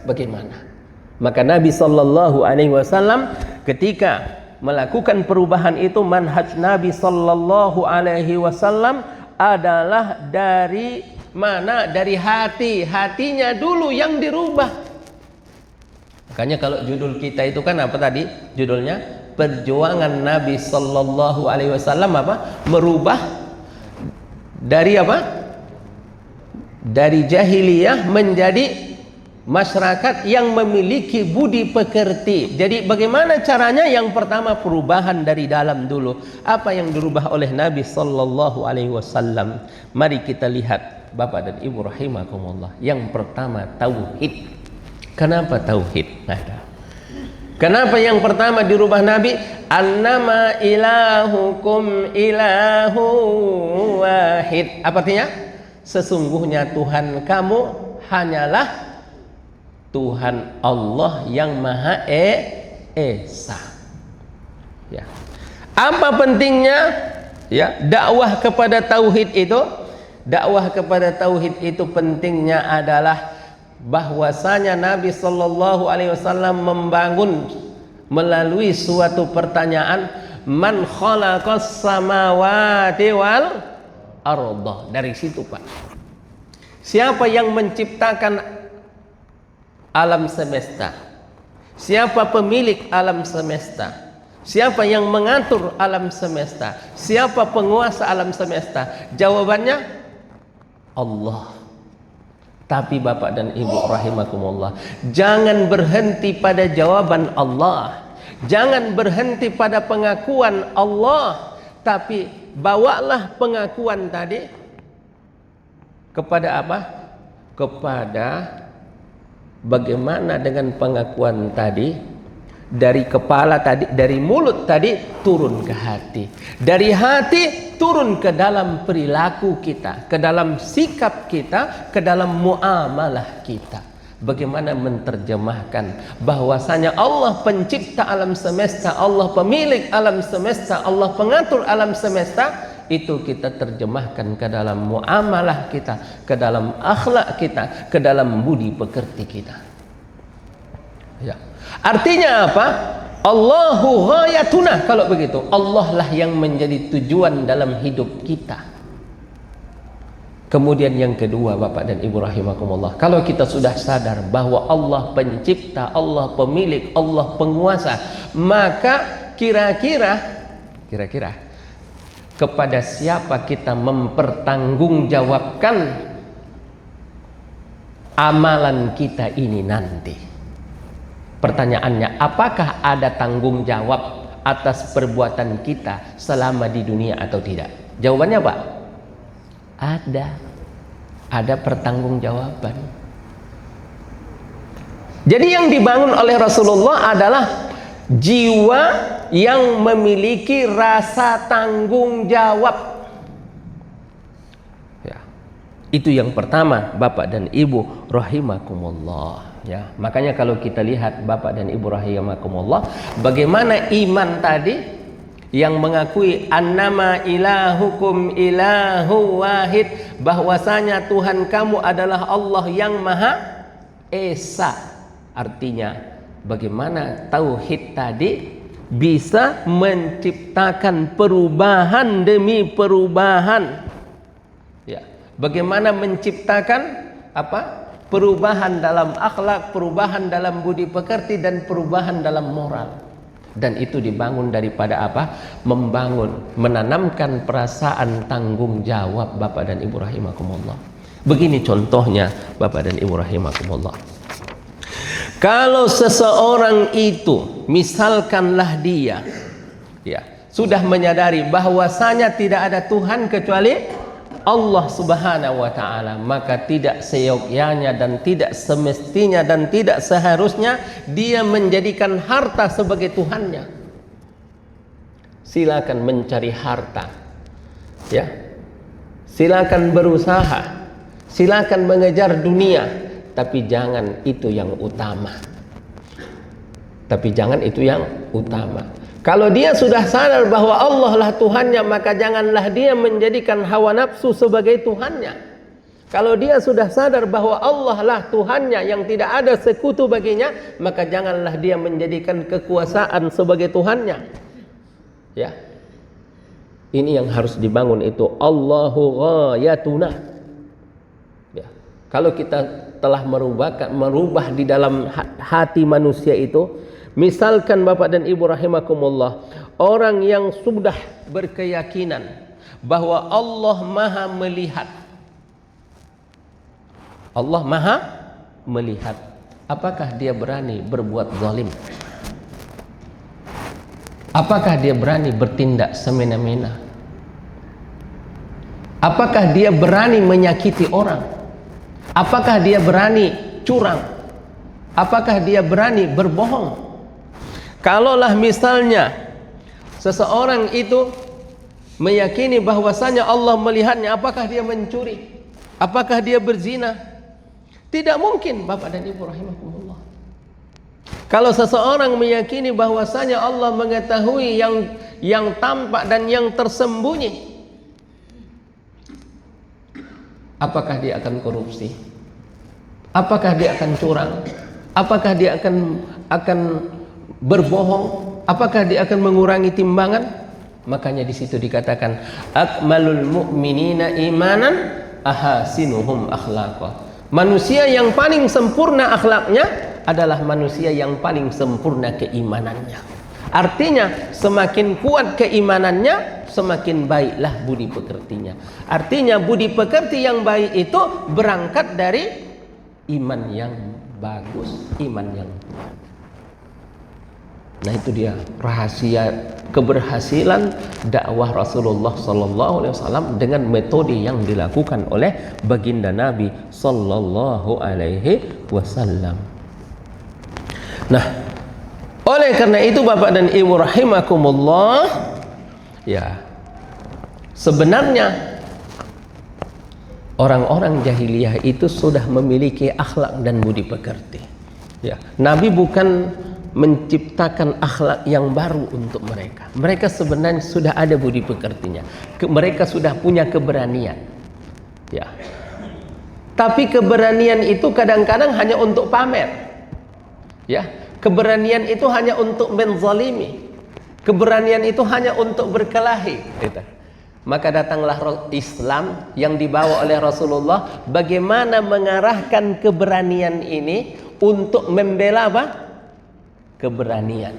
bagaimana? Maka Nabi sallallahu alaihi wasallam ketika melakukan perubahan itu, manhaj Nabi sallallahu alaihi wasallam adalah dari mana? Dari hati. Hatinya dulu yang dirubah. Makanya kalau judul kita itu kan apa tadi? Judulnya perjuangan Nabi sallallahu alaihi wasallam apa? Merubah dari apa? Dari jahiliyah menjadi masyarakat yang memiliki budi pekerti. Jadi bagaimana caranya? Yang pertama perubahan dari dalam dulu. Apa yang dirubah oleh Nabi sallallahu alaihi wasallam? Mari kita lihat Bapak dan Ibu rahimakumullah. Yang pertama tauhid. Kenapa tauhid? Kenapa yang pertama dirubah Nabi? Annama ilahukum ilahu wahid. Apa artinya? Sesungguhnya Tuhan kamu hanyalah Tuhan Allah yang Maha Esa. Ya. Apa pentingnya? Ya, dakwah kepada tauhid itu? Dakwah kepada tauhid itu pentingnya adalah bahwasanya Nabi sallallahu alaihi wasallam membangun melalui suatu pertanyaan, man khalaqas samawati wal arda. Dari situ, Pak. Siapa yang menciptakan alam semesta? Siapa pemilik alam semesta? Siapa yang mengatur alam semesta? Siapa penguasa alam semesta? Jawabannya Allah. Tapi Bapak dan Ibu rahimakumullah, jangan berhenti pada jawaban Allah. Jangan berhenti pada pengakuan Allah, tapi bawalah pengakuan tadi kepada apa? Kepada bagaimana dengan pengakuan tadi dari kepala tadi, dari mulut tadi turun ke hati, dari hati turun ke dalam perilaku kita, ke dalam sikap kita, ke dalam muamalah kita. Bagaimana menerjemahkan bahwasanya Allah pencipta alam semesta, Allah pemilik alam semesta, Allah pengatur alam semesta, itu kita terjemahkan ke dalam muamalah kita, ke dalam akhlak kita, ke dalam budi pekerti kita. Ya. Artinya apa? Allahu ghayatuna. Kalau begitu, Allah lah yang menjadi tujuan dalam hidup kita. Kemudian yang kedua, Bapak dan Ibu rahimakumullah, kalau kita sudah sadar bahwa Allah pencipta, Allah pemilik, Allah penguasa, maka kira-kira kepada siapa kita mempertanggungjawabkan amalan kita ini nanti? Pertanyaannya, apakah ada tanggung jawab atas perbuatan kita selama di dunia atau tidak? Jawabannya apa? Ada pertanggungjawaban. Jadi yang dibangun oleh Rasulullah adalah jiwa yang memiliki rasa tanggung jawab. Ya. Itu yang pertama, Bapak dan Ibu rahimakumullah. Ya, makanya kalau kita lihat Bapak dan Ibu rahimakumullah, bagaimana iman tadi yang mengakui annama ilahukum ilahu wahid, bahwasanya Tuhan kamu adalah Allah yang Maha Esa. Artinya bagaimana tauhid tadi bisa menciptakan perubahan demi perubahan. Ya, bagaimana menciptakan apa? Perubahan dalam akhlak, perubahan dalam budi pekerti, dan perubahan dalam moral. Dan itu dibangun daripada apa? Menanamkan perasaan tanggung jawab, Bapak dan Ibu rahimakumullah. Begini contohnya, Bapak dan Ibu rahimakumullah. Kalau seseorang itu, misalkanlah dia sudah menyadari bahwasanya tidak ada Tuhan kecuali Allah subhanahu wa ta'ala, maka tidak seyogyanya dan tidak semestinya dan tidak seharusnya dia menjadikan harta sebagai Tuhannya. Silakan mencari harta, ya, silakan berusaha, silakan mengejar dunia, tapi jangan itu yang utama. Kalau dia sudah sadar bahwa Allah lah Tuhannya, maka janganlah dia menjadikan hawa nafsu sebagai Tuhannya. Kalau dia sudah sadar bahwa Allah lah Tuhannya yang tidak ada sekutu baginya, maka janganlah dia menjadikan kekuasaan sebagai Tuhannya. Ya. Ini yang harus dibangun, itu Allahu ghayatuna. Ya. Kalau kita telah merubah di dalam hati manusia itu, misalkan Bapak dan Ibu rahimakumullah, orang yang sudah berkeyakinan bahwa Allah Maha melihat. Allah Maha melihat. Apakah dia berani berbuat zalim? Apakah dia berani bertindak semena-mena? Apakah dia berani menyakiti orang? Apakah dia berani curang? Apakah dia berani berbohong? Kalaulah misalnya seseorang itu meyakini bahwasanya Allah melihatnya, apakah dia mencuri? Apakah dia berzina? Tidak mungkin, Bapak dan Ibu rahimakumullah. Kalau seseorang meyakini bahwasanya Allah mengetahui yang tampak dan yang tersembunyi, apakah dia akan korupsi? Apakah dia akan curang? Apakah dia akan berbohong? Apakah dia akan mengurangi timbangan? Makanya di situ dikatakan akmalul mu'minina imanan ahasinuhum akhlaqa. Manusia yang paling sempurna akhlaknya adalah manusia yang paling sempurna keimanannya. Artinya semakin kuat keimanannya, semakin baiklah budi pekertinya. Artinya budi pekerti yang baik itu berangkat dari iman yang bagus, iman yang kuat. Nah, itu dia rahasia keberhasilan dakwah Rasulullah sallallahu alaihi wasallam dengan metode yang dilakukan oleh baginda Nabi sallallahu alaihi wasallam. Nah, oleh karena itu Bapak dan Ibu rahimakumullah, ya, Sebenarnya orang-orang jahiliyah itu sudah memiliki akhlak dan budi pekerti. Ya, Nabi bukan menciptakan akhlak yang baru untuk mereka. Mereka sebenarnya sudah ada budi pekertinya. Mereka sudah punya keberanian. Ya. Tapi keberanian itu kadang-kadang hanya untuk pamer. Ya, keberanian itu hanya untuk menzalimi. Keberanian itu hanya untuk berkelahi. Gitu. Maka datanglah Islam yang dibawa oleh Rasulullah, bagaimana mengarahkan keberanian ini untuk membela apa? Keberanian.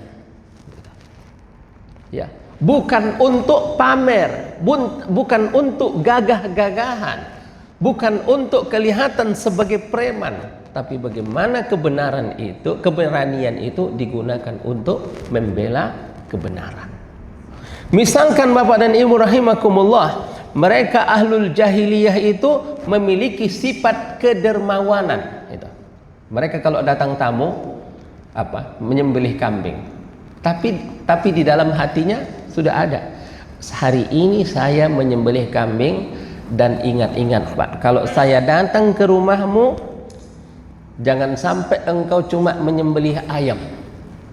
Ya, bukan untuk pamer, bukan untuk gagah-gagahan, bukan untuk kelihatan sebagai preman, tapi bagaimana kebenaran itu, keberanian itu digunakan untuk membela kebenaran. Misalkan Bapak dan Ibu rahimakumullah, mereka ahlul jahiliyah itu memiliki sifat kedermawanan. Mereka kalau datang tamu menyembelih kambing. Tapi di dalam hatinya sudah ada. Hari ini saya menyembelih kambing dan ingat-ingat Pak, kalau saya datang ke rumahmu, jangan sampai engkau cuma menyembelih ayam.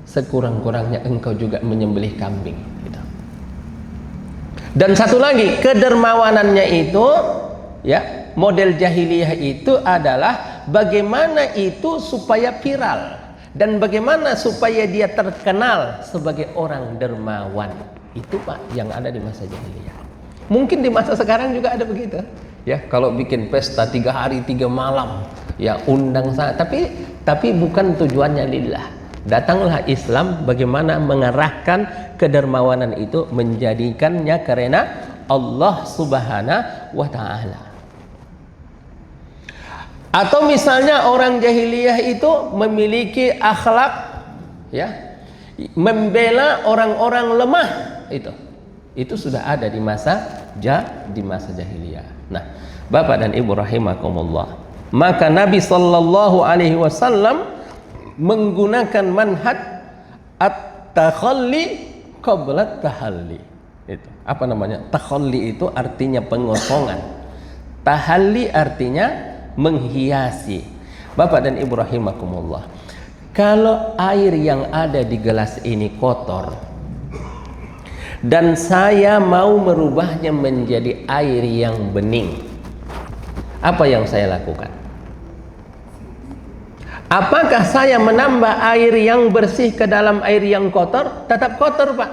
Sekurang-kurangnya engkau juga menyembelih kambing. Dan satu lagi, kedermawanannya itu, ya, model jahiliyah itu adalah bagaimana itu supaya viral dan bagaimana supaya dia terkenal sebagai orang dermawan. Itu Pak yang ada di masa jahiliyah. Mungkin di masa sekarang juga ada begitu. Ya, kalau bikin pesta 3 hari 3 malam, ya undang sana. Tapi bukan tujuannya lillah. Datanglah Islam bagaimana mengarahkan kedermawanan itu, menjadikannya karena Allah Subhanahu wa ta'ala. Atau misalnya orang jahiliyah itu memiliki akhlak, ya, membela orang-orang lemah. Itu sudah ada di masa jahiliyah. Nah, Bapak dan Ibu rahimakumullah, maka Nabi sallallahu alaihi wasallam menggunakan manhaj at-takhalli qabla tahalli. Itu apa namanya? Takhalli itu artinya pengosongan, tahalli artinya menghiasi. Bapak dan Ibu rahimakumullah, kalau air yang ada di gelas ini kotor dan saya mau merubahnya menjadi air yang bening, apa yang saya lakukan? Apakah saya menambah air yang bersih ke dalam air yang kotor? Tetap kotor Pak.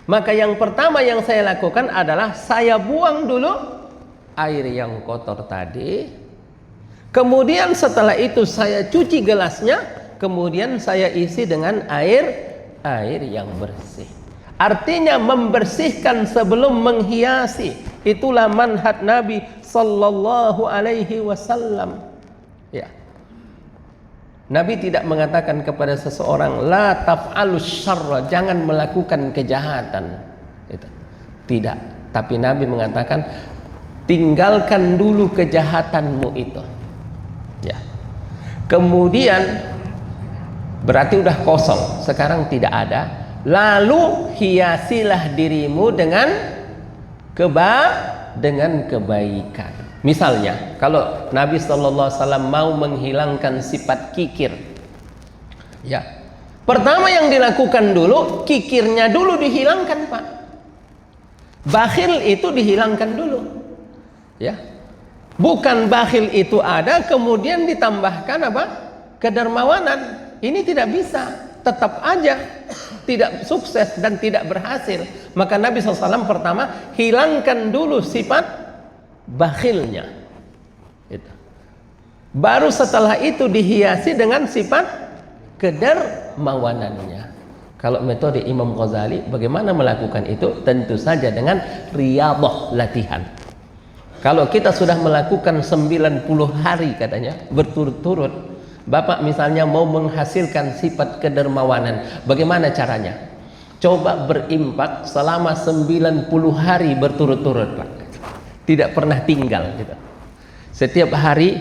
Maka yang pertama yang saya lakukan adalah saya buang dulu air yang kotor tadi. Kemudian setelah itu saya cuci gelasnya, kemudian saya isi dengan air yang bersih. Artinya membersihkan sebelum menghiasi. Itulah manhaj Nabi sallallahu alaihi wasallam. Ya. Nabi tidak mengatakan kepada seseorang la taf'alus syarra, jangan melakukan kejahatan. Tidak, tapi Nabi mengatakan tinggalkan dulu kejahatanmu itu. Ya. Kemudian berarti udah kosong, sekarang tidak ada. Lalu hiasilah dirimu dengan kebaikan. Misalnya, kalau Nabi SAW mau menghilangkan sifat kikir, ya, pertama yang dilakukan dulu, kikirnya dulu dihilangkan Pak. Bakhil itu dihilangkan dulu, ya. Bukan bakhil itu ada, kemudian ditambahkan apa? Kedermawanan. Ini tidak bisa, tetap aja tidak sukses dan tidak berhasil. Maka Nabi SAW pertama hilangkan dulu sifat bakhilnya. Baru setelah itu dihiasi dengan sifat kedermawanannya. Kalau metode Imam Ghazali bagaimana melakukan itu? Tentu saja dengan riyadhah, latihan. Kalau kita sudah melakukan 90 hari katanya berturut-turut, Bapak misalnya mau menghasilkan sifat kedermawanan, bagaimana caranya? Coba berimpak selama 90 hari berturut-turut Pak. Tidak pernah tinggal gitu. Setiap hari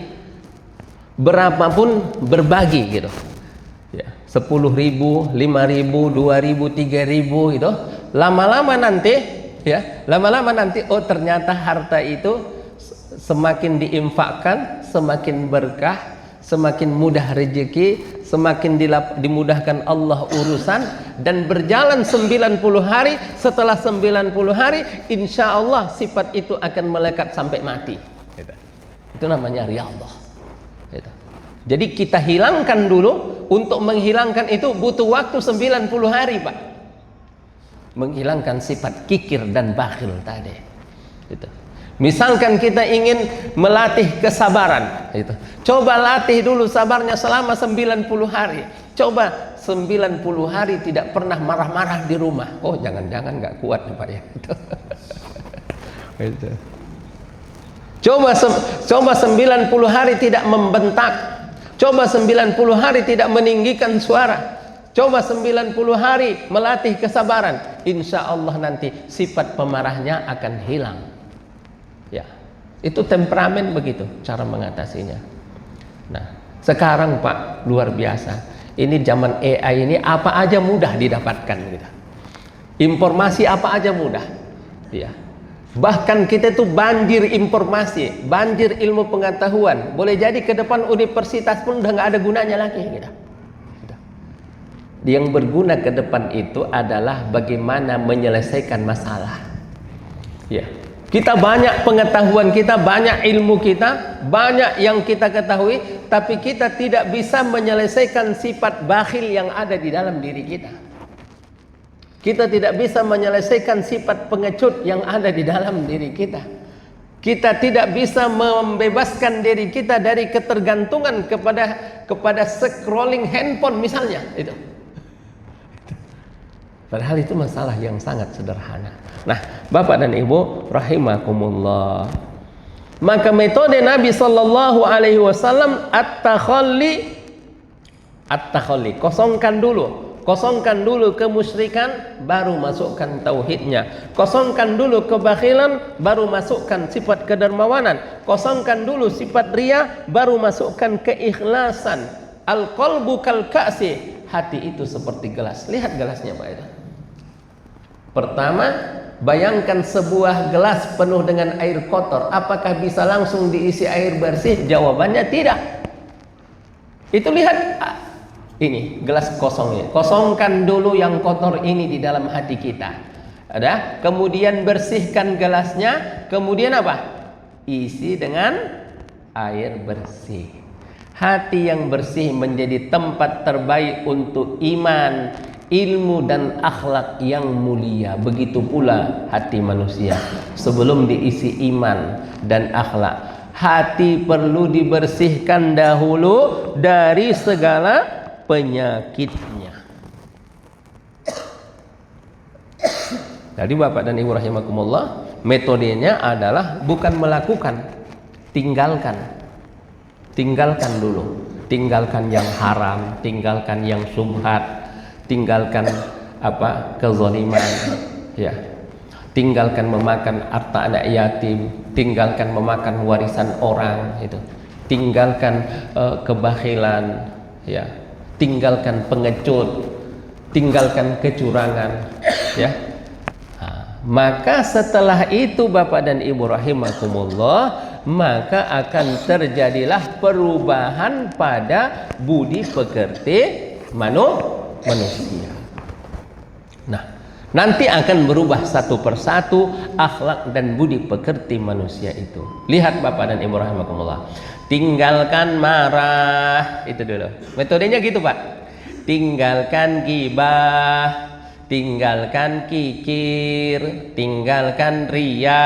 berapapun berbagi gitu. Ya, 10.000, 5.000, 2.000, 3.000 gitu. Lama-lama nanti Ya, lama-lama nanti oh ternyata harta itu semakin diinfakkan, semakin berkah, semakin mudah rezeki, semakin dimudahkan Allah urusan, dan berjalan 90 hari. Setelah 90 hari insya Allah sifat itu akan melekat sampai mati. Itu namanya riyadhah. Jadi kita hilangkan dulu. Untuk menghilangkan itu butuh waktu 90 hari, Pak. Menghilangkan sifat kikir dan bakhil tadi. Misalkan kita ingin melatih kesabaran, coba latih dulu sabarnya selama 90 hari. Coba 90 hari tidak pernah marah-marah di rumah. Oh, jangan-jangan nggak kuat Pak ya. Coba 90 hari tidak membentak. Coba 90 hari tidak meninggikan suara. Coba 90 hari melatih kesabaran. Insya Allah nanti sifat pemarahnya akan hilang. Ya, itu temperamen begitu cara mengatasinya. Nah, sekarang Pak luar biasa. Ini zaman AI ini apa aja mudah didapatkan gitu. Informasi apa aja mudah. Ya. Bahkan kita itu banjir informasi, banjir ilmu pengetahuan. Boleh jadi ke depan universitas pun udah nggak ada gunanya lagi gitu. Yang berguna ke depan itu adalah bagaimana menyelesaikan masalah. Ya. Kita banyak pengetahuan kita, banyak ilmu kita, banyak yang kita ketahui, tapi kita tidak bisa menyelesaikan sifat bakhil yang ada di dalam diri kita. Kita tidak bisa menyelesaikan sifat pengecut yang ada di dalam diri kita. Kita tidak bisa membebaskan diri kita dari ketergantungan kepada scrolling handphone misalnya itu. Padahal itu masalah yang sangat sederhana. Nah, Bapak dan Ibu rahimakumullah. Maka metode Nabi sallallahu alaihi wasallam at-takhalli, kosongkan dulu kemusyrikan, baru masukkan tauhidnya. Kosongkan dulu kebakhilan, baru masukkan sifat kedermawanan. Kosongkan dulu sifat riya, baru masukkan keikhlasan. Al-qalbu kal ka'si, hati itu seperti gelas. Lihat gelasnya Pak itu. Pertama, bayangkan sebuah gelas penuh dengan air kotor. Apakah bisa langsung diisi air bersih? Jawabannya tidak. Itu lihat ini gelas kosongnya. Kosongkan dulu yang kotor ini di dalam hati kita. Ada? Kemudian bersihkan gelasnya. Kemudian apa? Isi dengan air bersih. Hati yang bersih menjadi tempat terbaik untuk iman, ilmu dan akhlak yang mulia. Begitu pula hati manusia. Sebelum diisi iman dan akhlak, hati perlu dibersihkan dahulu dari segala penyakitnya. Jadi Bapak dan Ibu rahimakumullah, metodenya adalah bukan melakukan, tinggalkan. Tinggalkan dulu. Tinggalkan yang haram, tinggalkan yang syubhat, tinggalkan kezaliman, ya. Tinggalkan memakan harta anak yatim, tinggalkan memakan warisan orang itu. Tinggalkan kebakhilan, ya. Tinggalkan pengecut, tinggalkan kecurangan, ya. Maka setelah itu Bapak dan Ibu rahimakumullah, maka akan terjadilah perubahan pada budi pekerti manusia. Nah, nanti akan berubah satu persatu akhlak dan budi pekerti manusia itu. Lihat Bapak dan Ibu rahimakumullah. Tinggalkan marah, itu dulu. Metodenya gitu Pak. Tinggalkan gibah, tinggalkan kikir, tinggalkan riya,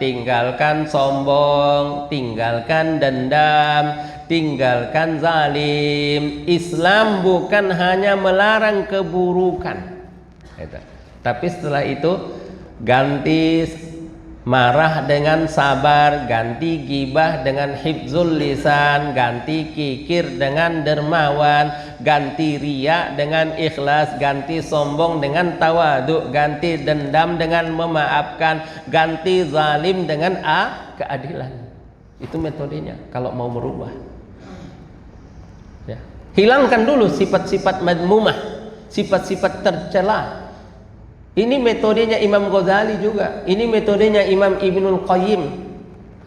tinggalkan sombong, tinggalkan dendam, tinggalkan zalim. Islam bukan hanya melarang keburukan, tapi setelah itu ganti marah dengan sabar, ganti gibah dengan hifzul lisan, ganti kikir dengan dermawan, ganti riya dengan ikhlas, ganti sombong dengan tawadu, ganti dendam dengan memaafkan, ganti zalim dengan keadilan. Itu metodenya kalau mau merubah. Ya. Hilangkan dulu sifat-sifat madmumah, sifat-sifat tercela. Ini metodenya Imam Ghazali juga. Ini metodenya Imam Ibnul Qayyim.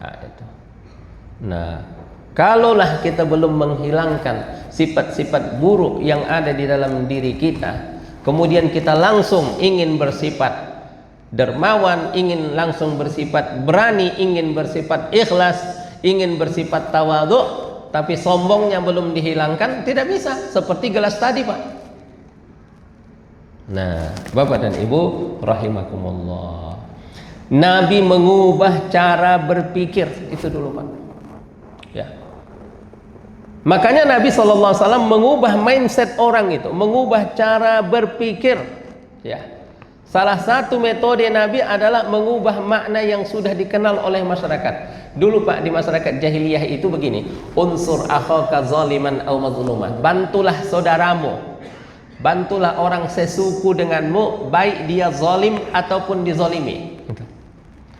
Nah, itu. Nah, kalaulah kita belum menghilangkan sifat-sifat buruk yang ada di dalam diri kita, kemudian kita langsung ingin bersifat dermawan, ingin langsung bersifat berani, ingin bersifat ikhlas, ingin bersifat tawadhu, tapi sombongnya belum dihilangkan, tidak bisa. Seperti gelas tadi, Pak. Nah, Bapak dan Ibu rahimakumullah, Nabi mengubah cara berpikir itu dulu, Pak. Ya. Makanya Nabi SAW mengubah mindset orang itu, mengubah cara berpikir. Ya. Salah satu metode Nabi adalah mengubah makna yang sudah dikenal oleh masyarakat. Dulu, Pak, di masyarakat jahiliyah itu begini, unsur akhaka zaliman aw mazluman. Bantulah saudaramu, bantulah orang sesuku denganmu, baik dia zalim ataupun dizalimi.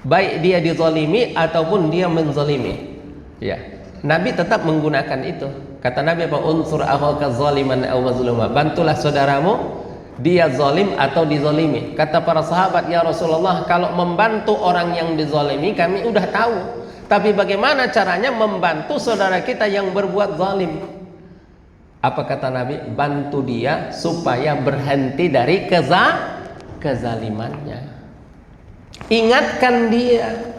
Baik dia dizalimi ataupun dia menzalimi. Ya. Nabi tetap menggunakan itu. Kata Nabi apa? Unsur akhaka zaliman aw mazluma. Bantulah saudaramu, dia zalim atau dizalimi. Kata para sahabat, ya Rasulullah, kalau membantu orang yang dizalimi kami udah tahu, tapi bagaimana caranya membantu saudara kita yang berbuat zalim? Apa kata Nabi? Bantu dia supaya berhenti dari kezalimannya. Ingatkan dia.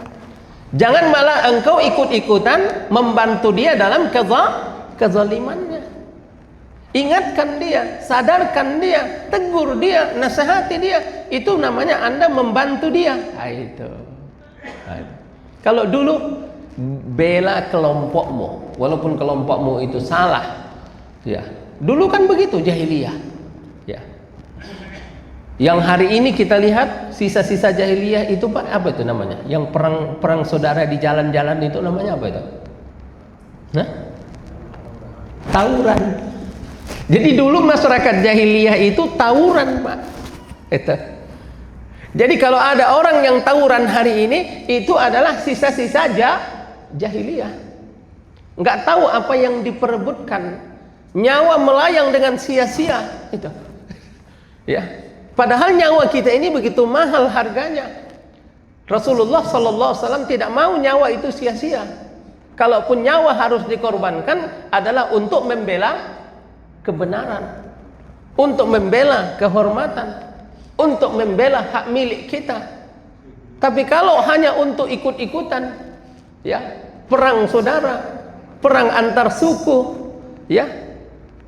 Jangan malah engkau ikut-ikutan membantu dia dalam kezalimannya. Ingatkan dia, sadarkan dia, tegur dia, nasihati dia. Itu namanya Anda membantu dia. Nah, itu. Kalau dulu bela kelompokmu, walaupun kelompokmu itu salah, ya. Dulu kan begitu jahiliyah. Ya. Yang hari ini kita lihat sisa-sisa jahiliyah itu, Pak, apa itu namanya? Yang perang saudara di jalan-jalan itu namanya apa itu? Nah? Tawuran. Jadi dulu masyarakat jahiliyah itu tawuran, Pak. Itu. Jadi kalau ada orang yang tawuran hari ini, itu adalah sisa-sisa jahiliyah. Nggak tahu apa yang diperebutkan, nyawa melayang dengan sia-sia. Itu. Ya. Padahal nyawa kita ini begitu mahal harganya. Rasulullah SAW tidak mau nyawa itu sia-sia. Kalaupun nyawa harus dikorbankan adalah untuk membela kebenaran, untuk membela kehormatan, untuk membela hak milik kita. Tapi kalau hanya untuk ikut-ikutan, ya, perang saudara, perang antar suku, ya,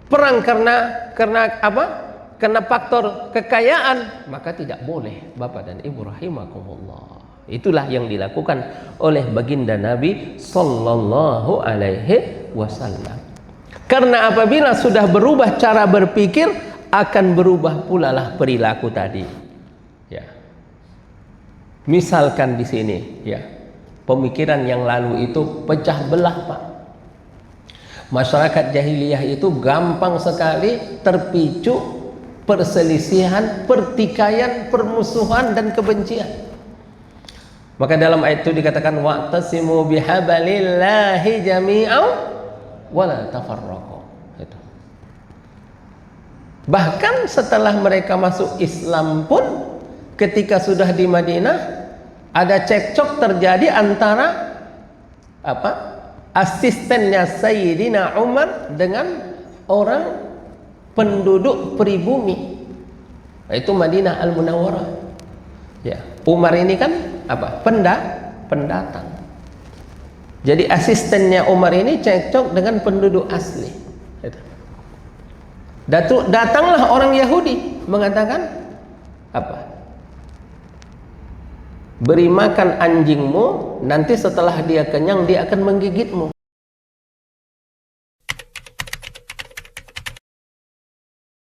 perang karena apa? Karena faktor kekayaan, maka tidak boleh, Bapak dan Ibu rahimakumullah. Itulah yang dilakukan oleh baginda Nabi sallallahu alaihi wasallam. Karena apabila sudah berubah cara berpikir, akan berubah pula lah perilaku tadi. Ya. Misalkan di sini, ya, pemikiran yang lalu itu pecah belah, Pak. Masyarakat jahiliyah itu gampang sekali terpicu perselisihan, pertikaian, permusuhan dan kebencian. Maka dalam ayat itu dikatakan wa'tasimu bihablillahi jami'an wala tafarraqu. Itu. Bahkan setelah mereka masuk Islam pun, ketika sudah di Madinah, ada cekcok terjadi antara apa? Asistennya Sayyidina Umar dengan orang penduduk pribumi. Itu Madinah Al-Munawwarah. Ya, Umar ini kan apa? Pendatang. Jadi asistennya Umar ini cekcok dengan penduduk asli. Datanglah orang Yahudi mengatakan apa? Beri makan anjingmu, nanti setelah dia kenyang dia akan menggigitmu.